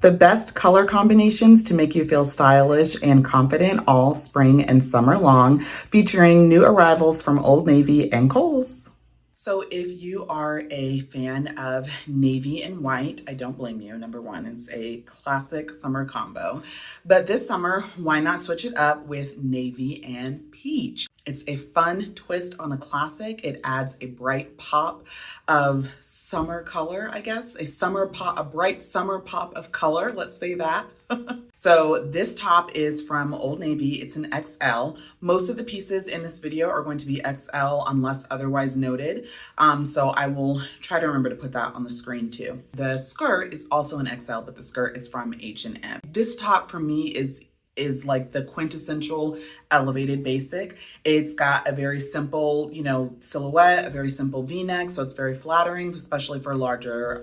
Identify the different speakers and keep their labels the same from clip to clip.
Speaker 1: The best color combinations to make you feel stylish and confident all spring and summer long, featuring new arrivals from Old Navy and Kohls. So if you are a fan of navy and white, I don't blame you. Number one, it's a classic summer combo. But this summer, why not switch it up with navy and peach? It's a fun twist on a classic. It adds a bright pop of summer color, I guess. A bright summer pop of color, let's say that. So this top is from Old Navy. It's an XL. Most of the pieces in this video are going to be XL unless otherwise noted. So I will try to remember to put that on the screen too. The skirt is also an XL, but the skirt is from H&M. This top for me is like the quintessential elevated basic. It's got a very simple, silhouette, a very simple V-neck, so it's very flattering, especially for larger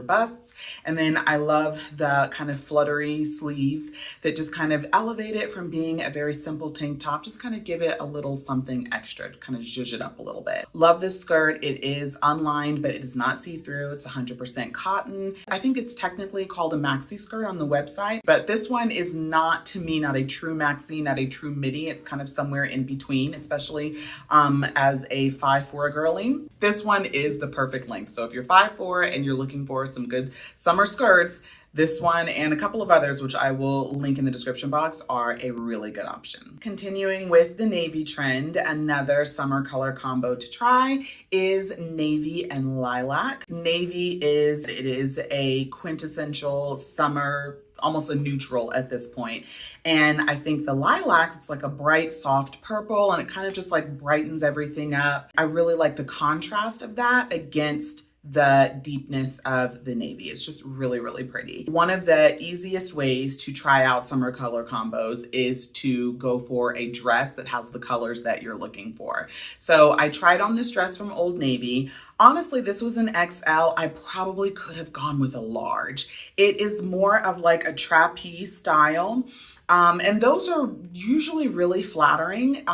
Speaker 1: busts. And then I love the kind of fluttery sleeves that just kind of elevate it from being a very simple tank top, just kind of give it a little something extra to kind of zhuzh it up a little bit. Love this skirt. It is unlined, but it is not see-through. It's 100% cotton. I think it's technically called a maxi skirt on the website, but this one is not, to me, not a true maxi, not a true midi. It's kind of somewhere in between, especially as a 5'4" girly. This one is the perfect length. So if you're 5'4" and you're looking for some good summer skirts, this one and a couple of others, which I will link in the description box, are a really good option. Continuing with the navy trend, another summer color combo to try is navy and lilac. Navy is a quintessential summer, almost a neutral at this point. And I think the lilac, it's like a bright, soft purple, and it kind of just like brightens everything up. I really like the contrast of that against the deepness of the navy. It's just really, really pretty. One of the easiest ways to try out summer color combos is to go for a dress that has the colors that you're looking for. So I tried on this dress from Old Navy. Honestly, this was an XL. I probably could have gone with a large. It is more of like a trapeze style. And those are usually really flattering.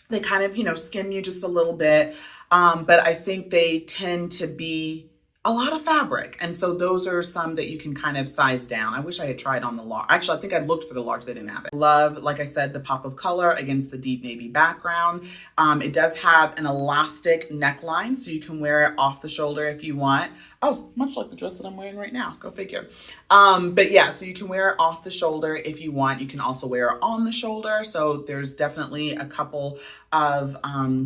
Speaker 1: They kind of, skim you just a little bit. But I think they tend to be a lot of fabric. And so those are some that you can kind of size down. I wish I had tried on the large. Actually, I think I looked for the large, they didn't have it. Love, like I said, the pop of color against the deep navy background. It does have an elastic neckline, so you can wear it off the shoulder if you want. Oh, much like the dress that I'm wearing right now, go figure. But yeah, so you can wear it off the shoulder if you want. You can also wear it on the shoulder. So there's definitely a couple of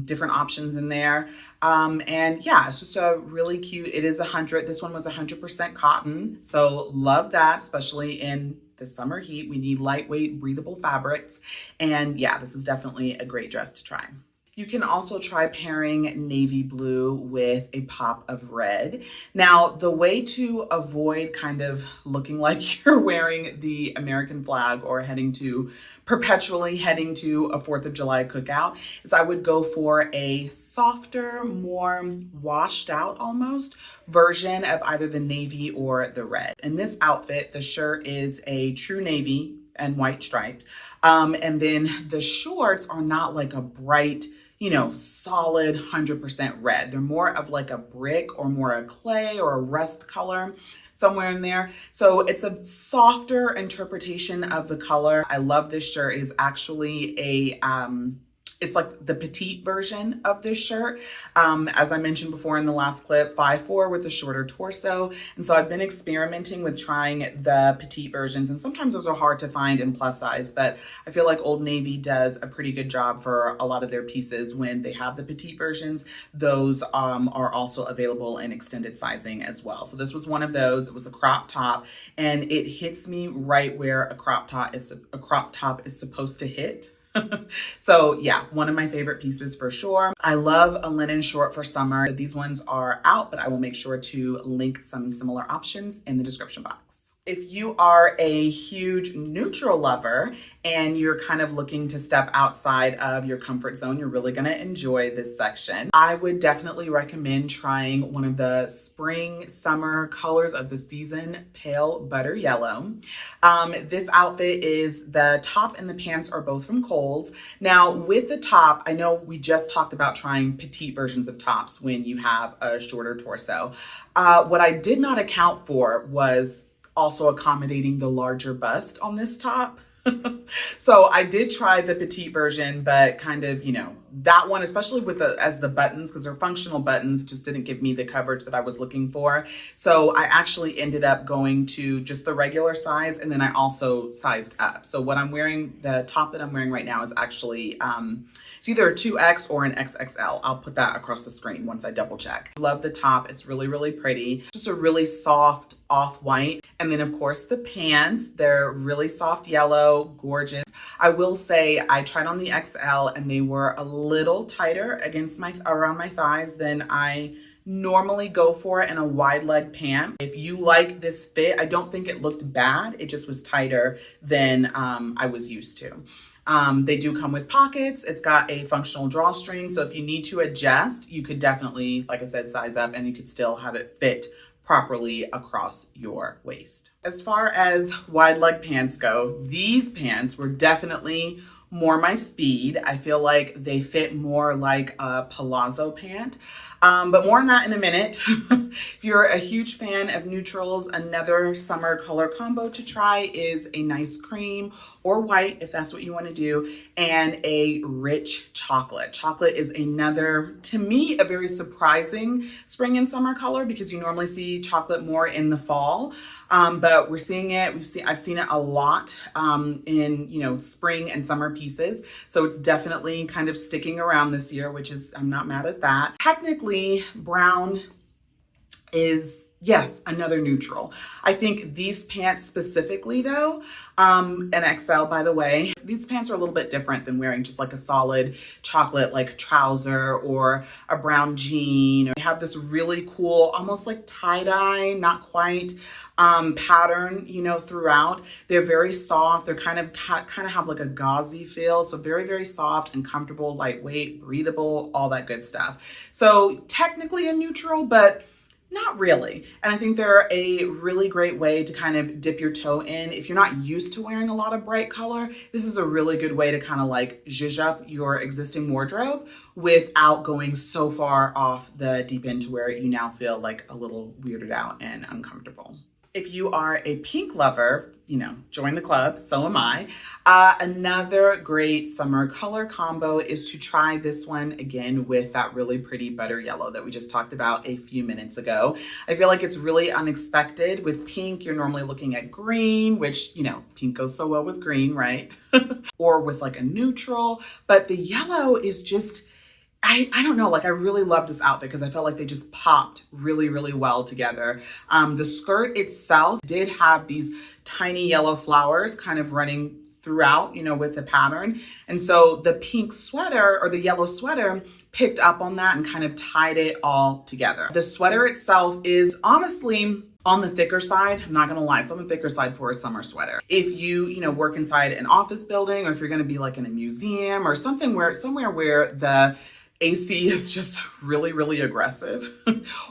Speaker 1: different options in there. And yeah, it's just a really cute, this one was 100% cotton. So love that, especially in the summer heat. We need lightweight, breathable fabrics. And yeah, this is definitely a great dress to try. You can also try pairing navy blue with a pop of red. Now, the way to avoid kind of looking like you're wearing the American flag or perpetually heading to a 4th of July cookout is I would go for a softer, more washed out almost version of either the navy or the red. In this outfit, the shirt is a true navy and white striped. And then the shorts are not like a bright, solid 100% red. They're more of like a brick or more a clay or a rust color, somewhere in there. So it's a softer interpretation of the color. I love this shirt. It is actually it's like the petite version of this shirt. As I mentioned before in the last clip, 5'4" with a shorter torso. And so I've been experimenting with trying the petite versions, and sometimes those are hard to find in plus size, but I feel like Old Navy does a pretty good job for a lot of their pieces when they have the petite versions. Those are also available in extended sizing as well. So this was one of those. It was a crop top, and it hits me right where a crop top is supposed to hit. So yeah, one of my favorite pieces for sure. I love a linen short for summer. These ones are out, but I will make sure to link some similar options in the description box. If you are a huge neutral lover and you're kind of looking to step outside of your comfort zone, you're really going to enjoy this section. I would definitely recommend trying one of the spring summer colors of the season, pale butter yellow. This outfit is the top and the pants are both from Kohls. Now with the top, I know we just talked about trying petite versions of tops when you have a shorter torso. What I did not account for was also accommodating the larger bust on this top. So I did try the petite version, but kind of, you know, that one, especially with the buttons, because they're functional buttons, just didn't give me the coverage that I was looking for. So I actually ended up going to just the regular size, and then I also sized up. So what I'm wearing, the top that I'm wearing right now is actually, it's either a 2X or an XXL. I'll put that across the screen once I double check. Love the top. It's really, really pretty. Just a really soft off-white. And then of course the pants, they're really soft yellow, gorgeous. I will say I tried on the XL and they were a little tighter around my thighs than I normally go for in a wide leg pant. If you like this fit, I don't think it looked bad. It just was tighter than I was used to. They do come with pockets. It's got a functional drawstring. So if you need to adjust, you could definitely, like I said, size up and you could still have it fit properly across your waist. As far as wide leg pants go, these pants were definitely more my speed. I feel like they fit more like a palazzo pant, but more on that in a minute. If you're a huge fan of neutrals, another summer color combo to try is a nice cream or white, if that's what you want to do, and a rich chocolate. Chocolate is another, to me, a very surprising spring and summer color because you normally see chocolate more in the fall, but we're seeing it. I've seen it a lot in, you know, spring and summer pieces. So it's definitely kind of sticking around this year, which is, I'm not mad at that. Technically, brown is, yes, another neutral. I think these pants specifically though, an XL by the way, these pants are a little bit different than wearing just like a solid chocolate like trouser or a brown jean. They have this really cool, almost like tie-dye, not quite, pattern, you know, throughout. They're very soft. They're kind of have like a gauzy feel. So very, very soft and comfortable, lightweight, breathable, all that good stuff. So technically a neutral, but not really. And I think they're a really great way to kind of dip your toe in. If you're not used to wearing a lot of bright color, this is a really good way to kind of like zhuzh up your existing wardrobe without going so far off the deep end to where you now feel like a little weirded out and uncomfortable. If you are a pink lover, you know, join the club, so am I. Another great summer color combo is to try this one again with that really pretty butter yellow that we just talked about a few minutes ago. I feel like it's really unexpected. With pink, you're normally looking at green, which, you know, pink goes so well with green, right? Or with like a neutral, but the yellow is just, I don't know, like I really love this outfit because I felt like they just popped really, really well together. The skirt itself did have these tiny yellow flowers kind of running throughout, you know, with the pattern. And so the pink sweater or the yellow sweater picked up on that and kind of tied it all together. The sweater itself is honestly on the thicker side. I'm not gonna lie, it's on the thicker side for a summer sweater. If you know, work inside an office building, or if you're gonna be like in a museum or somewhere where the AC is just really, really aggressive.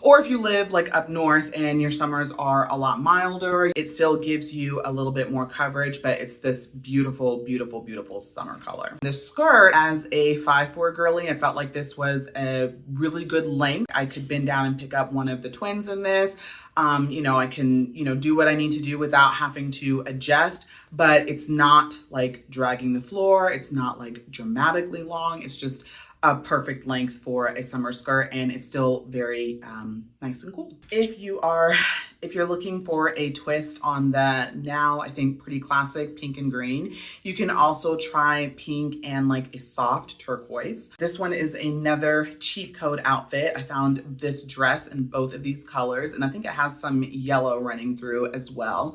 Speaker 1: Or if you live like up north and your summers are a lot milder, it still gives you a little bit more coverage, but it's this beautiful, beautiful, beautiful summer color. The skirt, as a 5'4" girly, I felt like this was a really good length. I could bend down and pick up one of the twins in this. You know, I can, you know, do what I need to do without having to adjust, but it's not like dragging the floor. It's not like dramatically long. It's just a perfect length for a summer skirt, and it's still very nice and cool. If you're looking for a twist on the now, I think, pretty classic pink and green, you can also try pink and like a soft turquoise. This one is another cheat code outfit. I found this dress in both of these colors, and I think it has some yellow running through as well.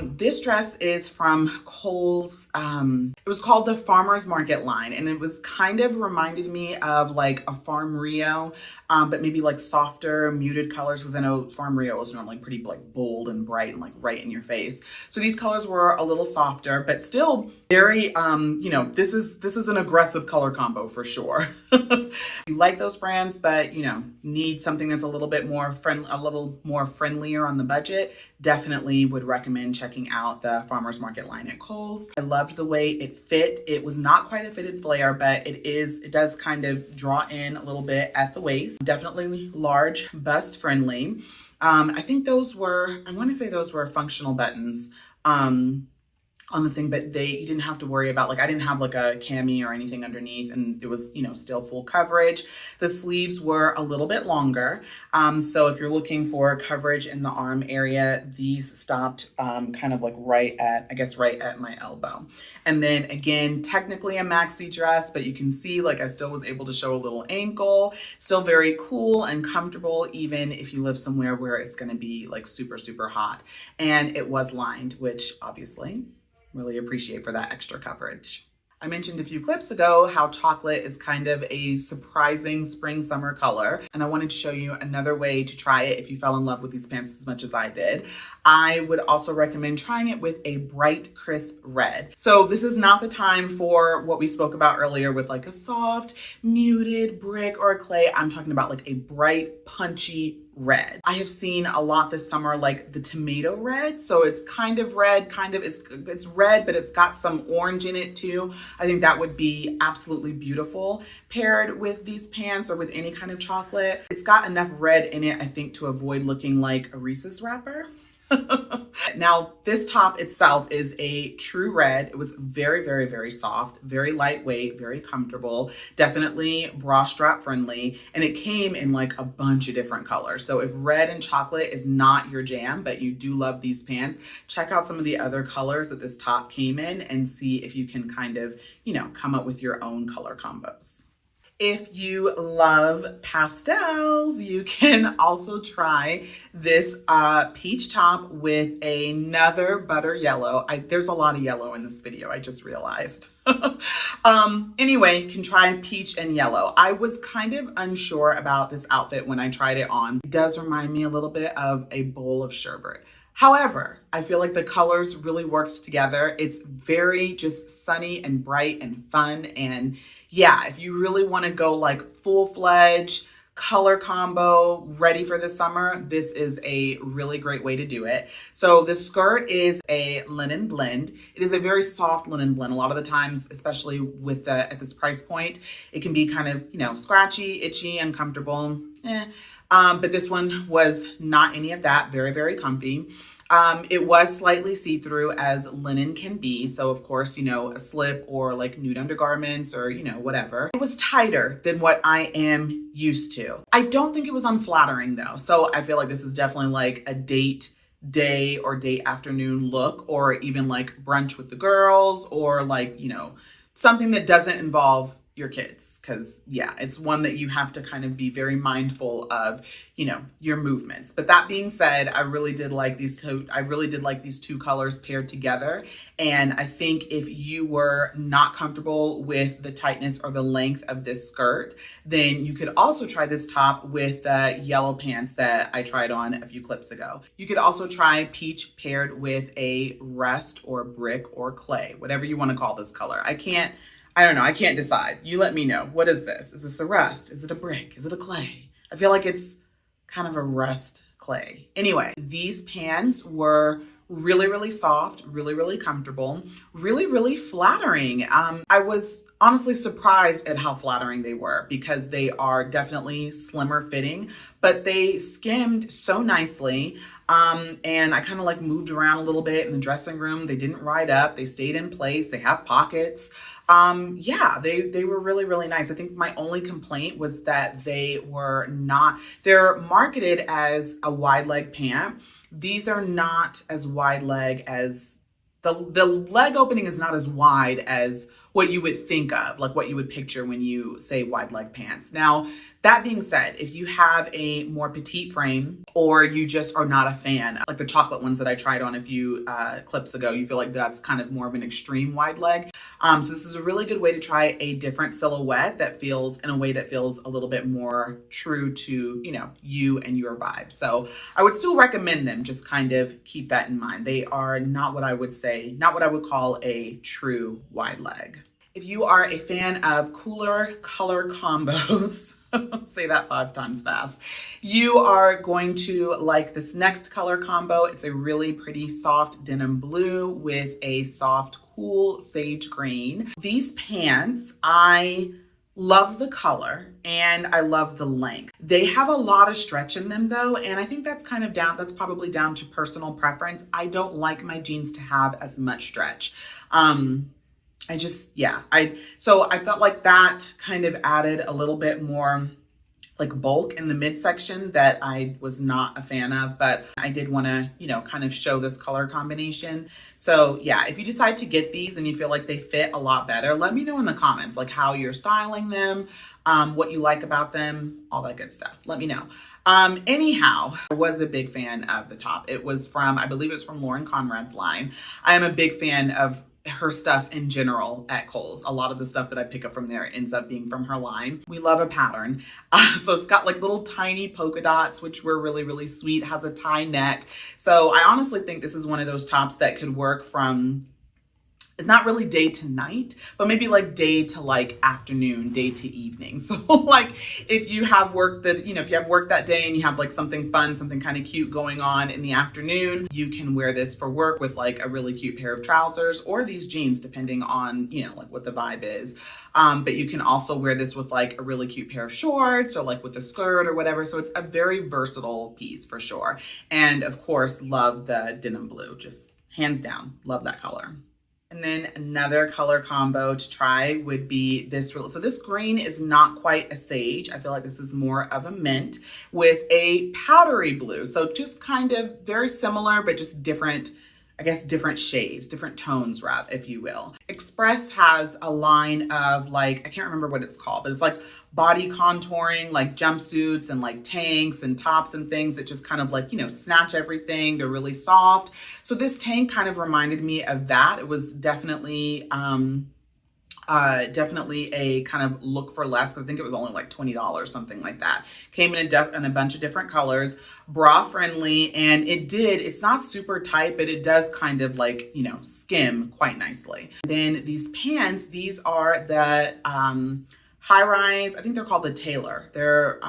Speaker 1: This dress is from Kohls. It was called the Farmer's Market line, and it was kind of reminded me of like a Farm Rio, but maybe like softer, muted colors, because I know Farm Rio is normally pretty like bold and bright and like right in your face. So these colors were a little softer, but still very, you know, this is an aggressive color combo for sure. You like those brands, but you know, need something that's a little bit more friendlier on the budget, definitely would recommend checking out the Farmer's Market line at Kohls. I loved the way it fit. It was not quite a fitted flare, but it does kind of draw in a little bit at the waist. Definitely large bust friendly. I think those were, I want to say those were functional buttons. On the thing, but you didn't have to worry about, like, I didn't have like a cami or anything underneath, and it was, you know, still full coverage. The sleeves were a little bit longer. So if you're looking for coverage in the arm area, these stopped kind of like right at, I guess, right at my elbow. And then again, technically a maxi dress, but you can see like I still was able to show a little ankle, still very cool and comfortable, even if you live somewhere where it's going to be like super, super hot. And it was lined, which obviously really appreciate for that extra coverage. I mentioned a few clips ago how chocolate is kind of a surprising spring summer color, and I wanted to show you another way to try it if you fell in love with these pants as much as I did. I would also recommend trying it with a bright, crisp red. So this is not the time for what we spoke about earlier with like a soft, muted brick or a clay. I'm talking about like a bright, punchy red. I have seen a lot this summer, like the tomato red. So it's kind of red, it's red, but it's got some orange in it too. I think that would be absolutely beautiful paired with these pants or with any kind of chocolate. It's got enough red in it, I think, to avoid looking like a Reese's wrapper. Now, this top itself is a true red. It was very, very, very soft, very lightweight, very comfortable, definitely bra strap friendly. And it came in like a bunch of different colors. So if red and chocolate is not your jam, but you do love these pants, check out some of the other colors that this top came in and see if you can kind of, you know, come up with your own color combos. If you love pastels, you can also try this peach top with another butter yellow. There's a lot of yellow in this video, I just realized. Anyway, you can try peach and yellow. I was kind of unsure about this outfit when I tried it on. It does remind me a little bit of a bowl of sherbet. However, I feel like the colors really worked together. It's very just sunny and bright and fun. And yeah, if you really want to go like full-fledged color combo ready for the summer, this is a really great way to do it. So the skirt is a linen blend. It is a very soft linen blend. A lot of the times, especially with at this price point, it can be kind of, you know, scratchy, itchy, uncomfortable. But this one was not any of that. Very, very comfy. It was slightly see-through as linen can be. So of course, you know, a slip or like nude undergarments or, you know, whatever. It was tighter than what I am used to. I don't think it was unflattering though. So I feel like this is definitely like a date day or date afternoon look, or even like brunch with the girls, or like, you know, something that doesn't involve your kids, because yeah, it's one that you have to kind of be very mindful of, you know, your movements. But that being said, I really did like these two colors paired together. And I think if you were not comfortable with the tightness or the length of this skirt, then you could also try this top with the yellow pants that I tried on a few clips ago. You could also try peach paired with a rust or brick or clay, whatever you want to call this color. I don't know. I can't decide. You let me know. What is this? Is this a rust? Is it a brick? Is it a clay? I feel like it's kind of a rust clay. Anyway, these pants were really, really soft, really, really comfortable, really, really flattering. I was honestly surprised at how flattering they were, because they are definitely slimmer fitting, but they skimmed so nicely. And I kind of like moved around a little bit in the dressing room. They didn't ride up. They stayed in place. They have pockets. Yeah, they were really, really nice. I think my only complaint was that they're marketed as a wide leg pant. These are not as wide leg as the leg opening is not as wide as what you would think of, like what you would picture when you say wide leg pants. Now, that being said, if you have a more petite frame, or you just are not a fan, like the chocolate ones that I tried on a few clips ago, you feel like that's kind of more of an extreme wide leg. So this is a really good way to try a different silhouette that feels in a way that feels a little bit more true to, you know, you and your vibe. So I would still recommend them. Just kind of keep that in mind. They are not what I would call a true wide leg. If you are a fan of cooler color combos, say that 5 times fast, you are going to like this next color combo. It's a really pretty soft denim blue with a soft cool sage green. These pants, I Love the color and I love the length. They have a lot of stretch in them though, and I think that's that's probably down to personal preference. I don't like my jeans to have as much stretch. So I felt like that kind of added a little bit more like bulk in the midsection that I was not a fan of, but I did want to, kind of show this color combination. So yeah, if you decide to get these and you feel like they fit a lot better, let me know in the comments, like how you're styling them, what you like about them, all that good stuff. Let me know. Anyhow, I was a big fan of the top. It was from, I believe it was from Lauren Conrad's line. I am a big fan of her stuff in general at Kohls. A lot of the stuff that I pick up from there ends up being from her line. We love a pattern. So it's got like little tiny polka dots, which were really, really sweet. It has a tie neck. So I honestly think this is one of those tops that could work from, it's not really day to night, but maybe like day to like afternoon, day to evening. So like if you have work that, if you have work that day and you have like something fun, something kind of cute going on in the afternoon, you can wear this for work with like a really cute pair of trousers or these jeans, depending on, like what the vibe is. But you can also wear this with like a really cute pair of shorts or like with a skirt or whatever. So it's a very versatile piece for sure. And of course, love the denim blue, just hands down, love that color. And then another color combo to try would be this. So this green is not quite a sage. I feel like this is more of a mint with a powdery blue. So just kind of very similar, but just different, I guess, different shades, different tones, rather, if you will. Express has a line of like, I can't remember what it's called, but it's like body contouring, like jumpsuits and like tanks and tops and things that just kind of like, snatch everything. They're really soft. So this tank kind of reminded me of that. It was definitely a kind of look for less. I think it was only like $20, something like that. Came in a bunch of different colors, bra friendly, and it's not super tight, but it does kind of like, skim quite nicely. And then these pants, these are the high rise. I think they're called the Tailor. They're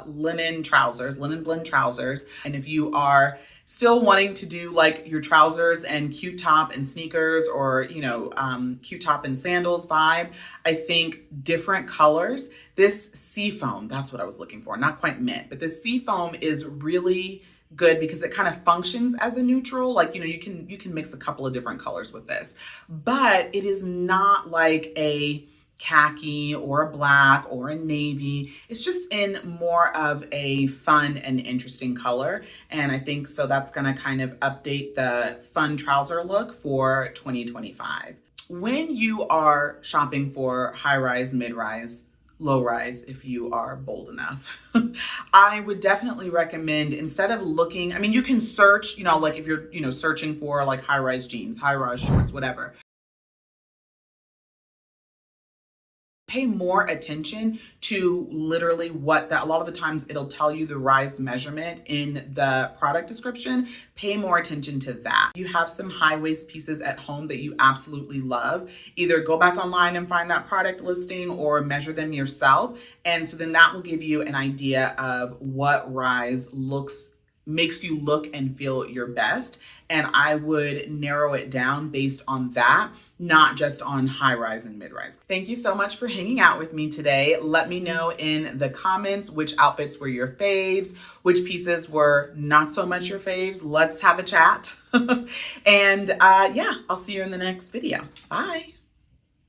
Speaker 1: linen blend trousers. And if you are still wanting to do like your trousers and cute top and sneakers or, cute top and sandals vibe, I think different colors. This Seafoam, that's what I was looking for. Not quite mint, but this Seafoam is really good because it kind of functions as a neutral. Like, you can mix a couple of different colors with this, but it is not like a khaki or a black or a navy. It's just in more of a fun and interesting color. And I think so that's going to kind of update the fun trouser look for 2025. When you are shopping for high rise, mid rise, low rise, if you are bold enough, I would definitely recommend, instead of looking, you can search, like if you're, searching for like high rise jeans, high rise shorts, whatever. Pay more attention to literally a lot of the times it'll tell you the rise measurement in the product description. Pay more attention to that. You have some high waist pieces at home that you absolutely love. Either go back online and find that product listing or measure them yourself. And so then that will give you an idea of what rise makes you look and feel your best. And I would narrow it down based on that, not just on high rise and mid rise. Thank you so much for hanging out with me today. Let me know in the comments which outfits were your faves, which pieces were not so much your faves. Let's have a chat. And yeah, I'll see you in the next video. Bye.